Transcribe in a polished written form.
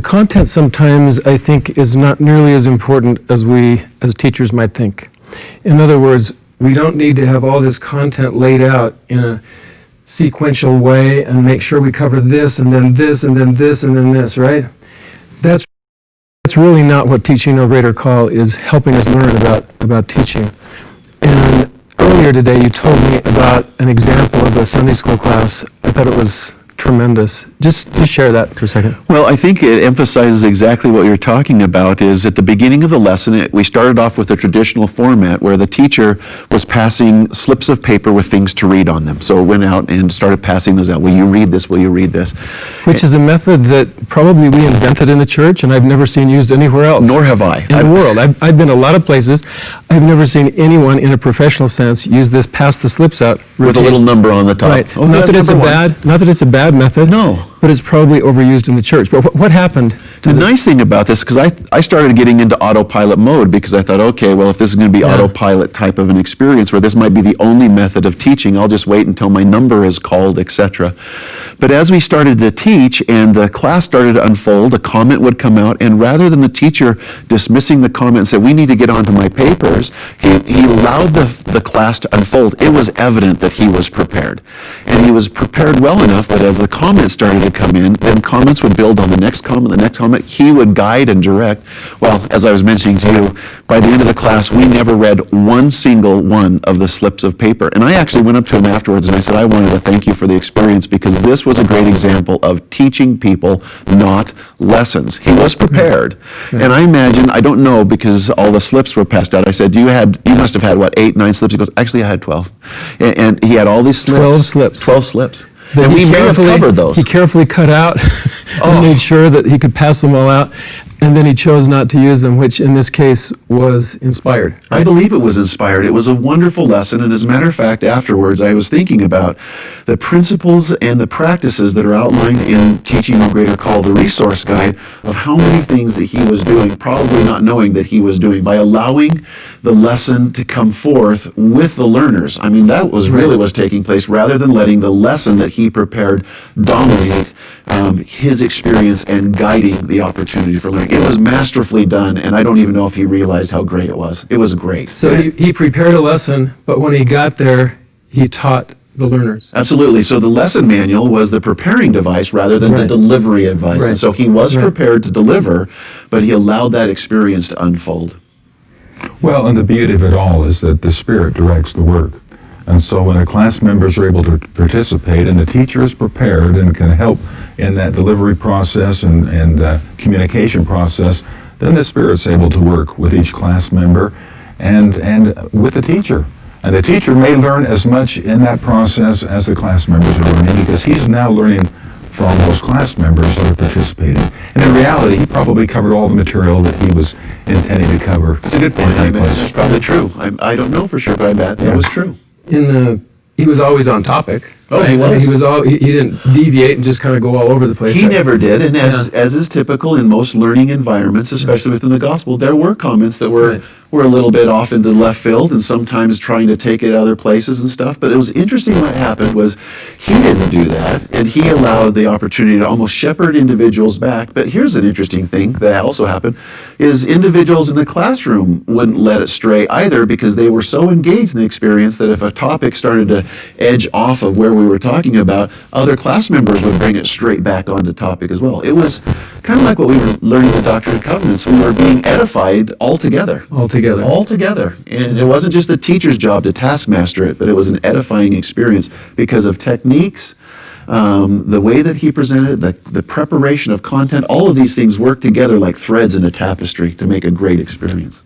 content sometimes, I think, is not nearly as important as we, as teachers, might think. In other words, we don't need to have all this content laid out in a sequential way and make sure we cover this and then this and then this and then this, right? That's really not what Teaching No Greater Call is helping us learn about teaching. And earlier today you told me about an example of a Sunday school class. I thought it was tremendous. Just share that for a second. Well, I think it emphasizes exactly what you're talking about. Is at the beginning of the lesson, we started off with a traditional format where the teacher was passing slips of paper with things to read on them. So it went out and started passing those out. Will you read this? Will you read this? Which is a method that probably we invented in the church, and I've never seen used anywhere else. Nor have I. In the world. I've been a lot of places. I've never seen anyone in a professional sense use this pass the slips out routine. With a little number on the top. Right. Oh, not that it's a bad method. No. But it's probably overused in the church. But what happened? The nice thing about this, because I started getting into autopilot mode because I thought, okay, well, if this is going to be autopilot type of an experience where this might be the only method of teaching, I'll just wait until my number is called, etc. But as we started to teach and the class started to unfold, a comment would come out, and rather than the teacher dismissing the comment and say, we need to get onto my papers, he allowed the class to unfold. It was evident that he was prepared. And he was prepared well enough that as the comments started to come in, then comments would build on the next comment, the next comment. He would guide and direct. Well, as I was mentioning to you, by the end of the class, we never read one single one of the slips of paper. And I actually went up to him afterwards and I said, I wanted to thank you for the experience because this was a great example of teaching people, not lessons. He was prepared. And I imagine, I don't know because all the slips were passed out. I said, you must have had, what, 8, 9 slips? He goes, actually I had 12. And he had all these slips. 12 slips. 12 slips. And we may have covered those. He carefully cut out and made sure that he could pass them all out. And then he chose not to use them, which in this case was inspired. Right? I believe it was inspired. It was a wonderful lesson. And as a matter of fact, afterwards, I was thinking about the principles and the practices that are outlined in Teaching No Greater Call, the resource guide, of how many things that he was doing, probably not knowing that he was doing, by allowing the lesson to come forth with the learners. I mean, that was really what's taking place, rather than letting the lesson that he prepared dominate his experience and guiding the opportunity for learning. It was masterfully done, and I don't even know if he realized how great it was. It was great. So he prepared a lesson, but when he got there, he taught the learners. Absolutely. So the lesson manual was the preparing device rather than the delivery advice. And so he was prepared to deliver, but he allowed that experience to unfold. Well, and the beauty of it all is that the Spirit directs the work. And so when the class members are able to participate and the teacher is prepared and can help in that delivery process and communication process, then the Spirit's able to work with each class member and with the teacher. And the teacher may learn as much in that process as the class members are learning, because he's now learning from those class members that are participating. And in reality, he probably covered all the material that he was intending to cover. That's a good point. That's probably true. I don't know for sure, but I bet that was true. He was always on topic. Oh, he was. He didn't deviate and just kind of go all over the place. He never did, and as is typical in most learning environments, especially within the gospel, there were comments that were a little bit off into left field and sometimes trying to take it other places and stuff. But it was interesting what happened was he didn't do that, and he allowed the opportunity to almost shepherd individuals back. But here's an interesting thing that also happened, is individuals in the classroom wouldn't let it stray either, because they were so engaged in the experience that if a topic started to edge off of where we were talking about, other class members would bring it straight back onto topic as well. It was kind of like what we were learning in the Doctrine and Covenants. We were being edified all together. And it wasn't just the teacher's job to taskmaster it, but it was an edifying experience because of techniques, the way that he presented, the preparation of content. All of these things work together like threads in a tapestry to make a great experience.